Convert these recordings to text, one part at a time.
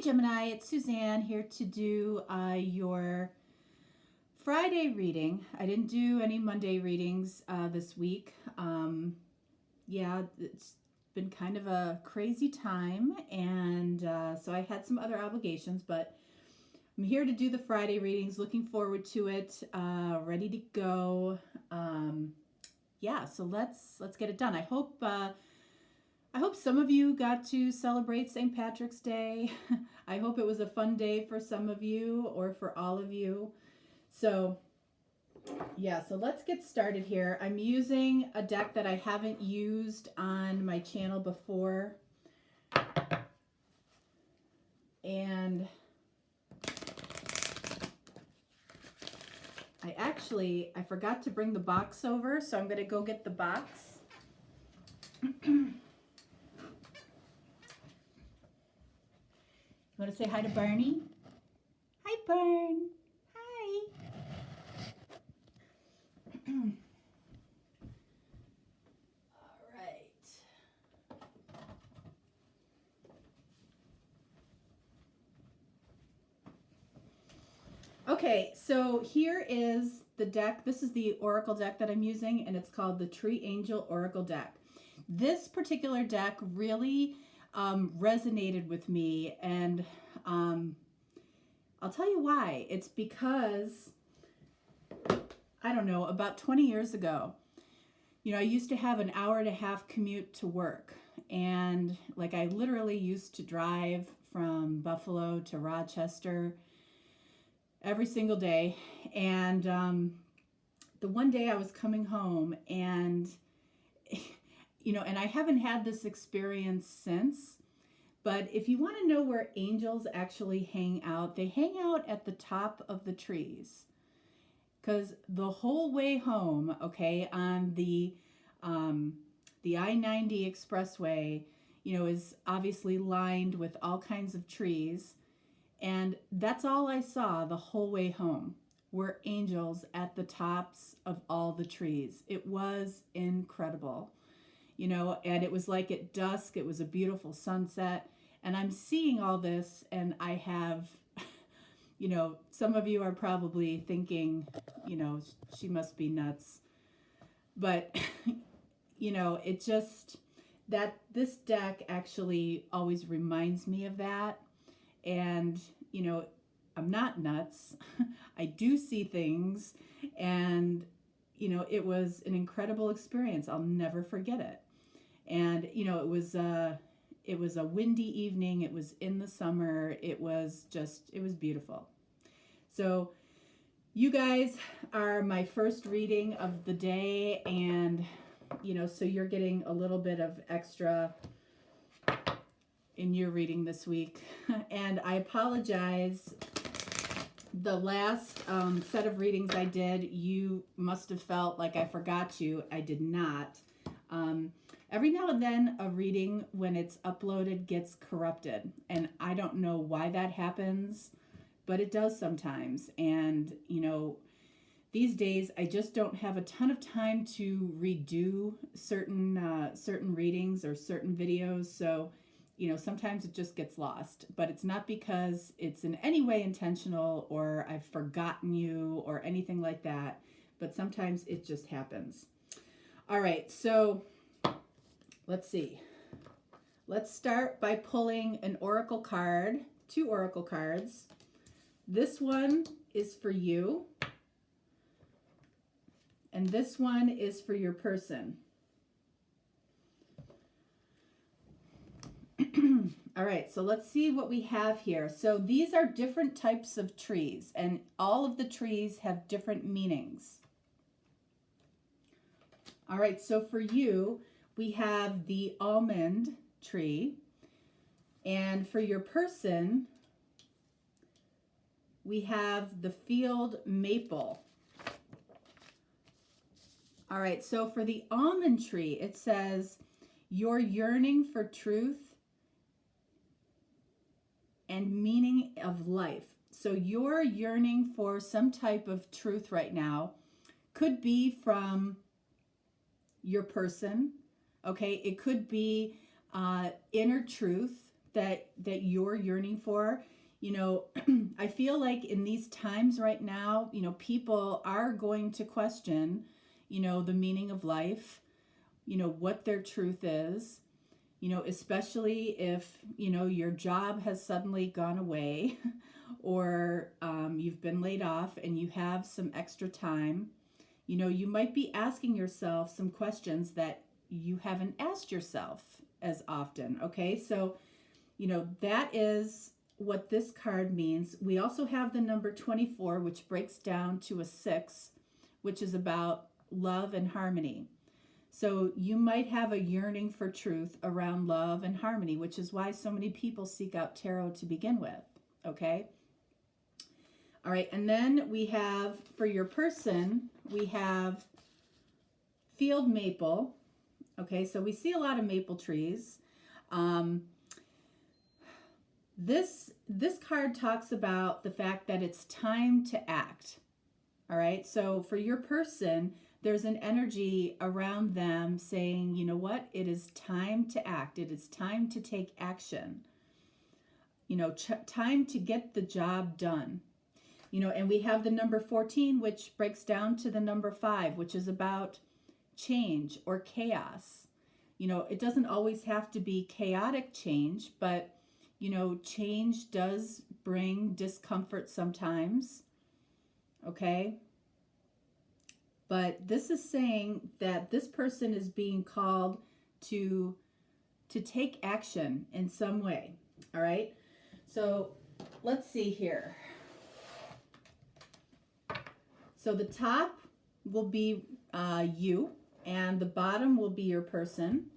Gemini, it's Suzanne here to do your Friday reading. I didn't do any Monday readings this week. Yeah, it's been kind of a crazy time, and so I had some other obligations, but I'm here to do the Friday readings. Looking forward to it. Ready to go. Yeah, so let's get it done. I hope some of you got to celebrate St. Patrick's Day. I hope it was a fun day for some of you or for all of you. So, yeah, so let's get started here. I'm using a deck that I haven't used on my channel before. And I forgot to bring the box over, so I'm going to go get the box. Want to say hi to Barney? Hi, Barn. Hi. All right. Okay, so here is the deck. This is the Oracle deck that I'm using, and it's called the Tree Angel Oracle deck. This particular deck really resonated with me, and I'll tell you why. It's because, I don't know, about 20 years ago, I used to have an hour-and-a-half commute to work, and I literally used to drive from Buffalo to Rochester every single day. And the one day I was coming home, and and I haven't had this experience since, but if you want to know where angels actually hang out, they hang out at the top of the trees. Because the whole way home, okay, on the I-90 expressway, is obviously lined with all kinds of trees. And that's all I saw the whole way home were angels at the tops of all the trees. It was incredible. And it was like at dusk, it was a beautiful sunset. And I'm seeing all this, and I have, some of you are probably thinking, she must be nuts. But, it just, that this deck actually always reminds me of that. And, I'm not nuts. I do see things, and, it was an incredible experience. I'll never forget it. And, it was a windy evening. It was in the summer. It was beautiful. So you guys are my first reading of the day, and, so you're getting a little bit of extra in your reading this week. And I apologize. The last set of readings I did, you must have felt like I forgot you. I did not. Every now and then a reading, when it's uploaded, gets corrupted. And I don't know why that happens, but it does sometimes. And, these days I just don't have a ton of time to redo certain readings or certain videos. So, sometimes it just gets lost. But it's not because it's in any way intentional or I've forgotten you or anything like that. But sometimes it just happens. All right, so let's see. Let's start by pulling an oracle card, 2 oracle cards. This one is for you, and this one is for your person. All right, so let's see what we have here. So these are different types of trees, and all of the trees have different meanings. All right, so for you, we have the almond tree, and for your person, we have the field maple. All right, so for the almond tree, it says, you're yearning for truth and meaning of life. So you're yearning for some type of truth right now. Could be from your person, okay? It could be inner truth, that you're yearning for. I feel like in these times right now, people are going to question, the meaning of life, what their truth is, especially if, your job has suddenly gone away or you've been laid off and you have some extra time. You might be asking yourself some questions that you haven't asked yourself as often. Okay, so, that is what this card means. We also have the number 24, which breaks down to a 6, which is about love and harmony. So you might have a yearning for truth around love and harmony, which is why so many people seek out tarot to begin with. Okay. All right. And then we have, for your person, we have field maple. Okay. So we see a lot of maple trees. This card talks about the fact that it's time to act. All right. So for your person, there's an energy around them saying, you know what? It is time to act. It is time to take action. Time to get the job done. And we have the number 14, which breaks down to the number 5, which is about change or chaos. It doesn't always have to be chaotic change, but change does bring discomfort sometimes. Okay. But this is saying that this person is being called to take action in some way. All right. So let's see here. So the top will be you, and the bottom will be your person.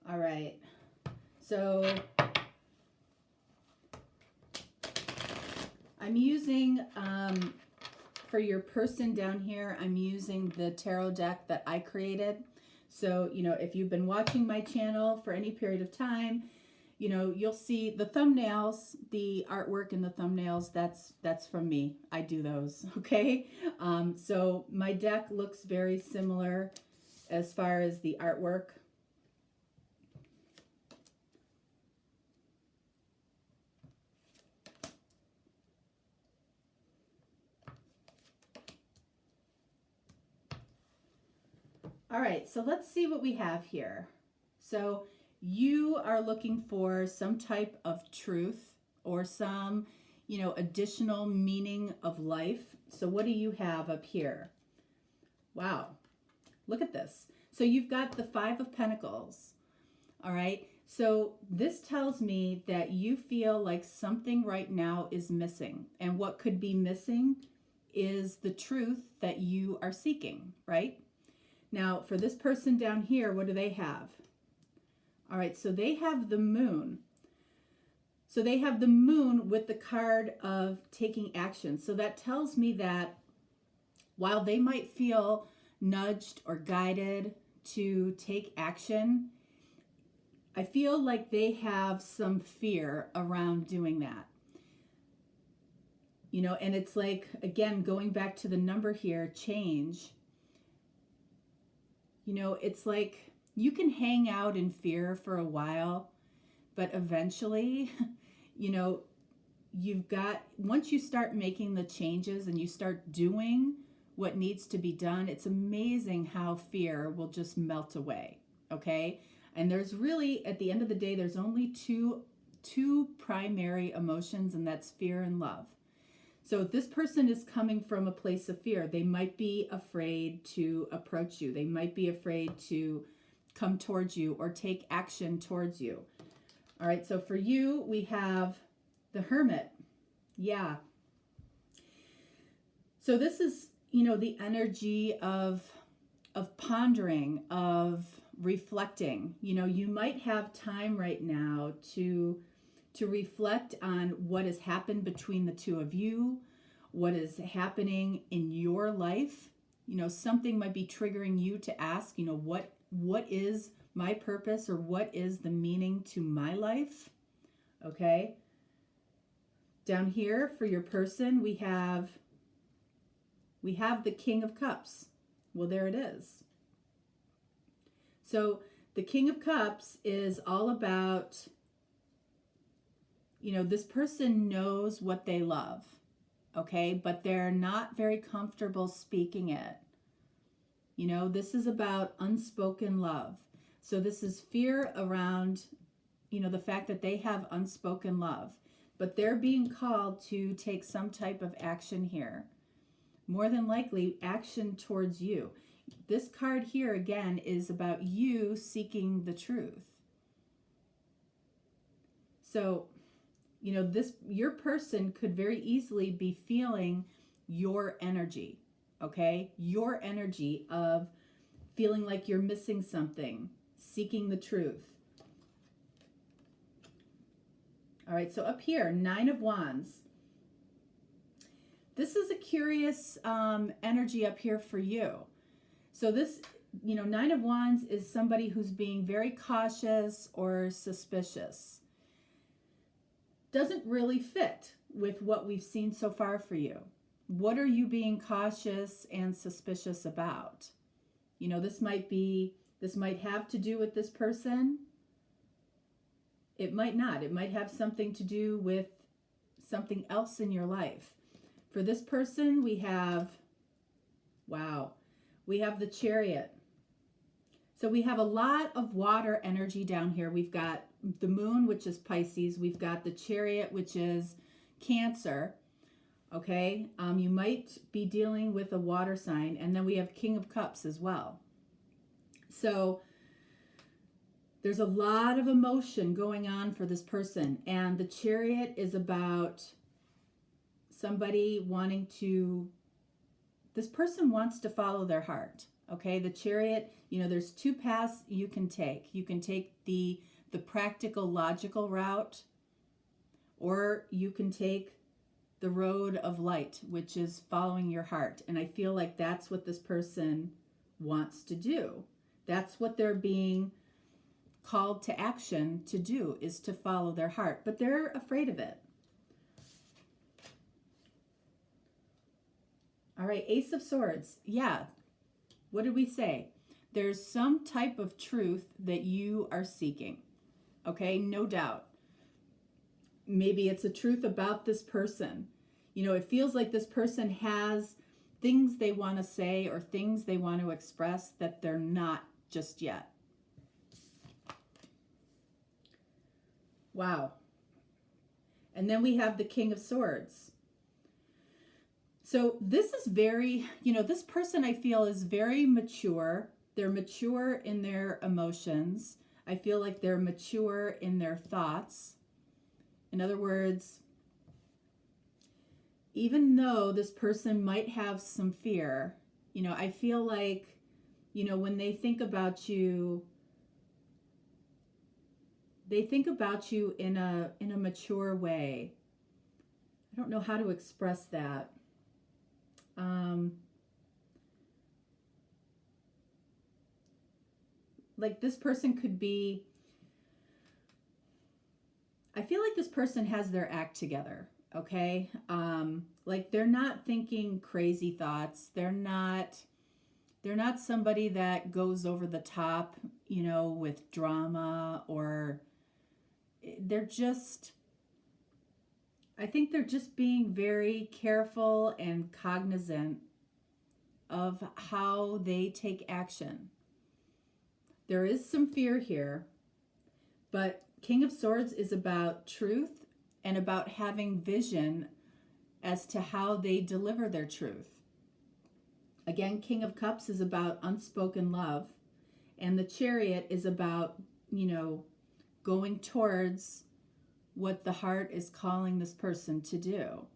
All right, so I'm using, for your person down here, I'm using the tarot deck that I created. So, if you've been watching my channel for any period of time, you'll see the thumbnails, the artwork in the thumbnails, that's from me. I do those, okay? So my deck looks very similar as far as the artwork. All right, so let's see what we have here. So you are looking for some type of truth or some, additional meaning of life. So what do you have up here? Wow, look at this. So you've got the 5 of Pentacles. All right, so this tells me that you feel like something right now is missing. And what could be missing is the truth that you are seeking, right? Now, for this person down here, what do they have? All right, so they have the moon. So they have the moon with the card of taking action. So that tells me that while they might feel nudged or guided to take action, I feel like they have some fear around doing that. And it's like, again, going back to the number here, change. It's like you can hang out in fear for a while, but eventually, once you start making the changes and you start doing what needs to be done, it's amazing how fear will just melt away. Okay. And there's really, at the end of the day, there's only two primary emotions, and that's fear and love. So if this person is coming from a place of fear, they might be afraid to approach you. They might be afraid to come towards you or take action towards you. All right, so for you, we have the Hermit. Yeah. So this is, the energy of pondering, of reflecting. You might have time right now to reflect on what has happened between the two of you, what is happening in your life. You know, something might be triggering you to ask, you know, what is my purpose, or what is the meaning to my life? Okay. Down here for your person, we have the King of Cups. Well, there it is. So the King of Cups is all about, you know, this person knows what they love, okay, but they're not very comfortable speaking it. You know, this is about unspoken love. So this is fear around, you know, the fact that they have unspoken love, but they're being called to take some type of action here. More than likely, action towards you. This card here, again, is about you seeking the truth. So, you know, your person could very easily be feeling your energy, okay? Your energy of feeling like you're missing something, seeking the truth. All right, so up here, 9 of Wands. This is a curious energy up here for you. So this, you know, 9 of Wands is somebody who's being very cautious or suspicious. Doesn't really fit with what we've seen so far for you. What are you being cautious and suspicious about? You know, this might have to do with this person. It might not. It might have something to do with something else in your life. For this person, we have the Chariot. So we have a lot of water energy down here. We've got the Moon, which is Pisces. We've got the Chariot, which is Cancer. Okay, you might be dealing with a water sign. And then we have King of Cups as well. So there's a lot of emotion going on for this person. And the Chariot is about somebody this person wants to follow their heart. Okay, the Chariot, you know, there's 2 paths you can take. You can take the practical, logical route, or you can take the road of light, which is following your heart. And I feel like that's what this person wants to do. That's what they're being called to action to do, is to follow their heart, but they're afraid of it. All right, Ace of Swords. Yeah, what did we say? There's some type of truth that you are seeking. Okay, no doubt. Maybe it's a truth about this person. You know, it feels like this person has things they want to say or things they want to express that they're not just yet. Wow. And then we have the King of Swords. So this is very, you know, this person I feel is very mature. They're mature in their emotions. I feel like they're mature in their thoughts. In other words, even though this person might have some fear, you know, I feel like, you know, when they think about you in a mature way. I don't know how to express that. Like this person could be, I feel like this person has their act together, okay? Like they're not thinking crazy thoughts. They're not somebody that goes over the top, you know, with drama, or they're just, I think they're just being very careful and cognizant of how they take action. There is some fear here, but King of Swords is about truth and about having vision as to how they deliver their truth. Again, King of Cups is about unspoken love, and the Chariot is about, you know, going towards what the heart is calling this person to do.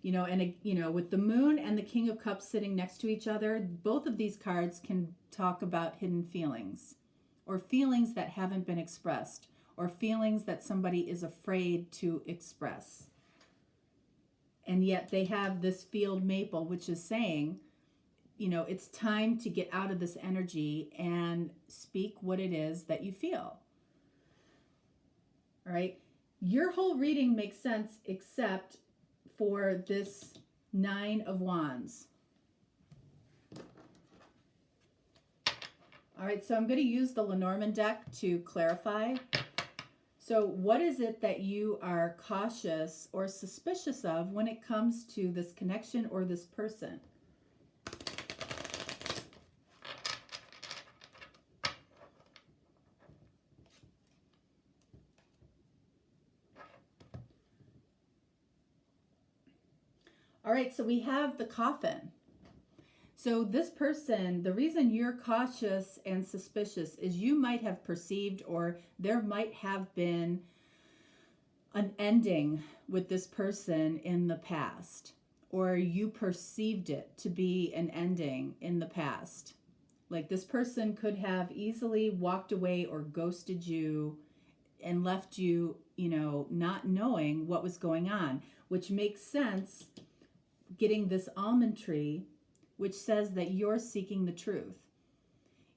You know, and, you know, with the Moon and the King of Cups sitting next to each other, both of these cards can talk about hidden feelings, or feelings that haven't been expressed, or feelings that somebody is afraid to express. And yet they have this field maple, which is saying, you know, it's time to get out of this energy and speak what it is that you feel. All right. Your whole reading makes sense except for this 9 of Wands. All right, so I'm going to use the Lenormand deck to clarify. So what is it that you are cautious or suspicious of when it comes to this connection or this person? All right, so we have the Coffin. So this person, the reason you're cautious and suspicious is you might have perceived, or there might have been an ending with this person in the past, or you perceived it to be an ending in the past. Like this person could have easily walked away or ghosted you and left you, you know, not knowing what was going on, which makes sense getting this almond tree, which says that you're seeking the truth.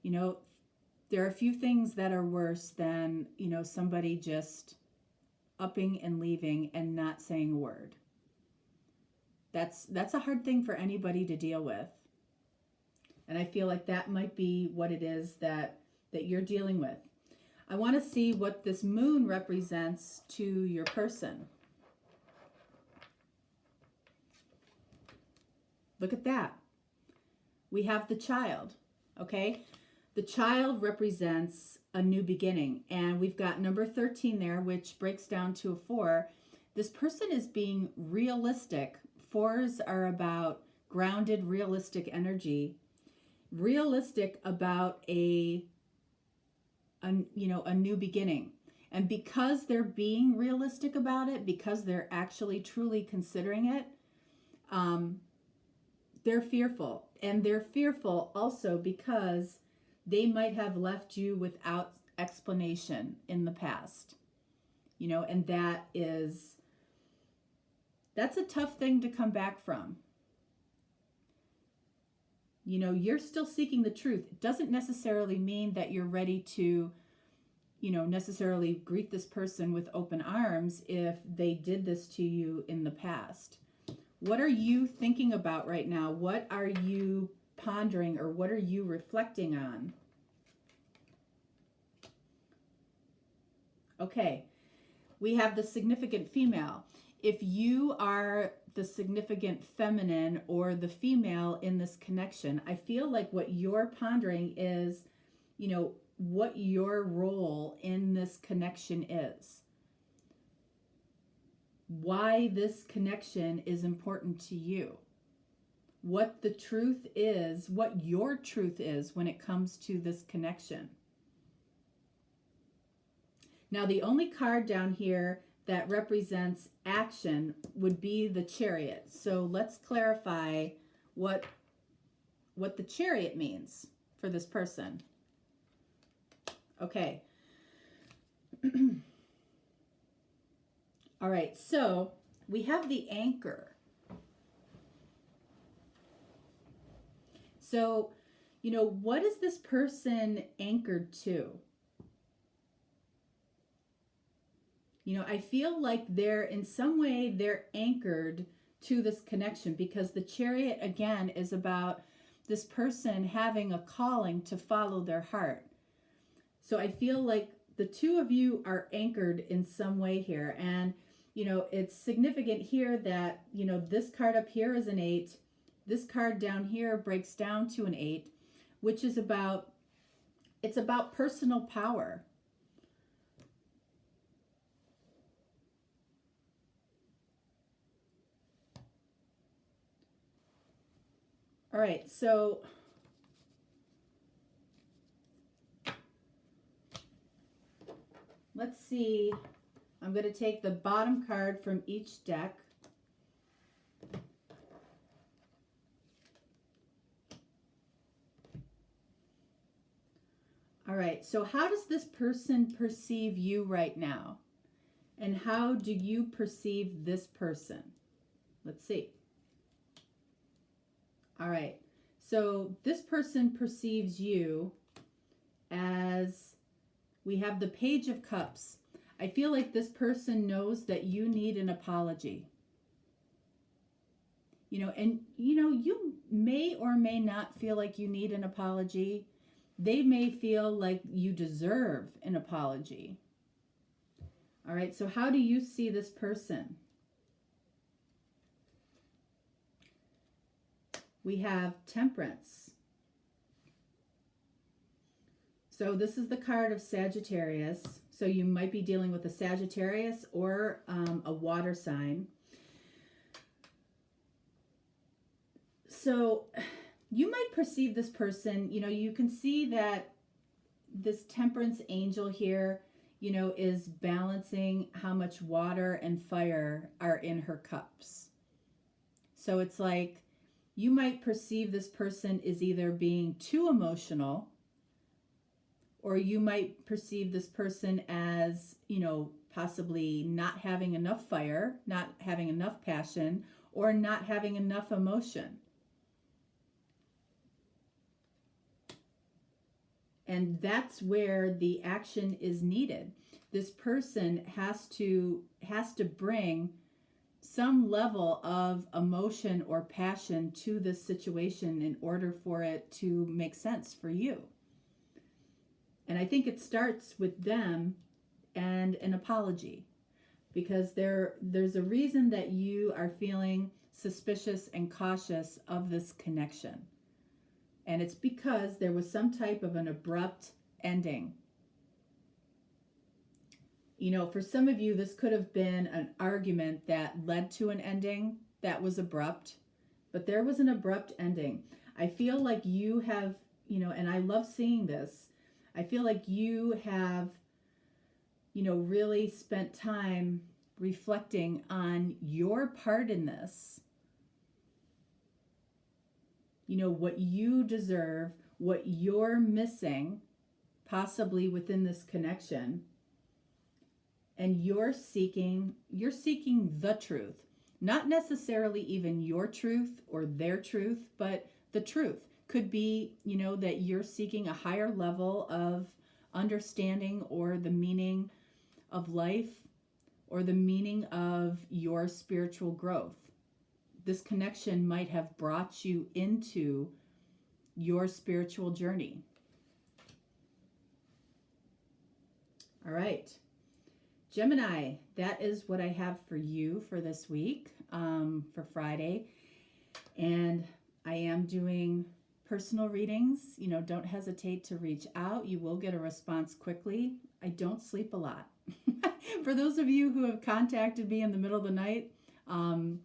You know, there are a few things that are worse than, you know, somebody just upping and leaving and not saying a word. That's a hard thing for anybody to deal with. And I feel like that might be what it is that you're dealing with. I want to see what this moon represents to your person. Look at that. We have the child, okay? The child represents a new beginning. And we've got number 13 there, which breaks down to a 4. This person is being realistic. 4s are about grounded, realistic energy. Realistic about a new beginning. And because they're being realistic about it, because they're actually truly considering it, they're fearful. And they're fearful also because they might have left you without explanation in the past. You know, and that's a tough thing to come back from. You know, you're still seeking the truth. It doesn't necessarily mean that you're ready to, you know, necessarily greet this person with open arms if they did this to you in the past. What are you thinking about right now? What are you pondering, or what are you reflecting on? Okay, we have the significant female. If you are the significant feminine or the female in this connection, I feel like what you're pondering is, you know, what your role in this connection is. Why this connection is important to you. What the truth is, what your truth is when it comes to this connection. Now, the only card down here that represents action would be the Chariot. So let's clarify what the Chariot means for this person. Okay. All right, so we have the Anchor. So, you know, what is this person anchored to? You know, I feel like in some way they're anchored to this connection, because the Chariot, again, is about this person having a calling to follow their heart. So I feel like the two of you are anchored in some way here. And, you know, it's significant here that, you know, this card up here is an 8. This card down here breaks down to an 8, which is about personal power. All right, so let's see. I'm going to take the bottom card from each deck. All right, so how does this person perceive you right now? And how do you perceive this person? Let's see. All right. So this person perceives you as, we have the Page of Cups. I feel like this person knows that you need an apology. And you may or may not feel like you need an apology. They may feel like you deserve an apology. All right, so how do you see this person? We have Temperance. So this is the card of Sagittarius. So you might be dealing with a Sagittarius or a water sign. So you might perceive this person, you can see that this Temperance angel here, is balancing how much water and fire are in her cups. So it's like you might perceive this person is either being too emotional, or you might perceive this person as, possibly not having enough fire, not having enough passion, or not having enough emotion. And that's where the action is needed. This person has to bring some level of emotion or passion to this situation in order for it to make sense for you. And I think it starts with them and an apology, because there's a reason that you are feeling suspicious and cautious of this connection. And it's because there was some type of an abrupt ending. For some of you, this could have been an argument that led to an ending that was abrupt, but there was an abrupt ending. I feel like you have, and I love seeing this, I feel like you have, really spent time reflecting on your part in this. What you deserve, what you're missing, possibly within this connection. And you're seeking the truth. Not necessarily even your truth or their truth, but the truth. Could be, that you're seeking a higher level of understanding or the meaning of life or the meaning of your spiritual growth. This connection might have brought you into your spiritual journey. All right. Gemini, that is what I have for you for this week, for Friday. And I am doing personal readings. Don't hesitate to reach out. You will get a response quickly. I don't sleep a lot. For those of you who have contacted me in the middle of the night, some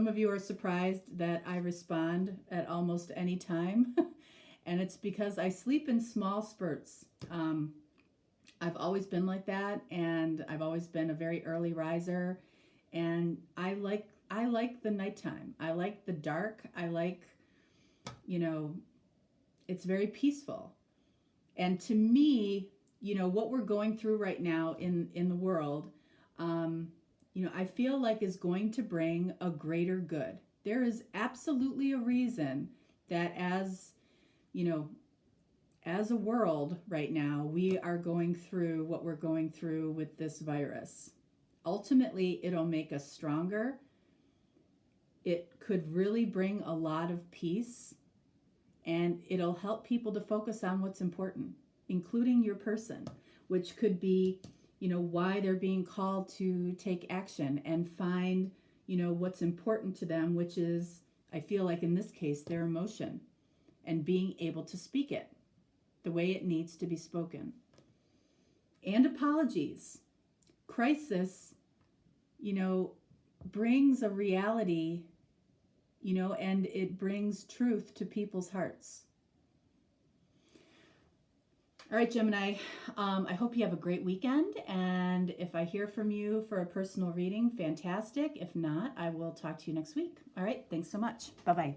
of you are surprised that I respond at almost any time. And it's because I sleep in small spurts. I've always been like that, and I've always been a very early riser, and I like the nighttime. I like the dark. I like, it's very peaceful. And to me, what we're going through right now in the world, I feel like is going to bring a greater good. There is absolutely a reason that as a world right now, we are going through what we're going through with this virus. Ultimately, it'll make us stronger. It could really bring a lot of peace, and it'll help people to focus on what's important, including your person, which could be, why they're being called to take action and find, what's important to them, which is, I feel like in this case, their emotion and being able to speak it the way it needs to be spoken. And apologies. Crisis, brings a reality, and it brings truth to people's hearts. All right, Gemini, I hope you have a great weekend. And if I hear from you for a personal reading, fantastic. If not, I will talk to you next week. All right, thanks so much. Bye-bye.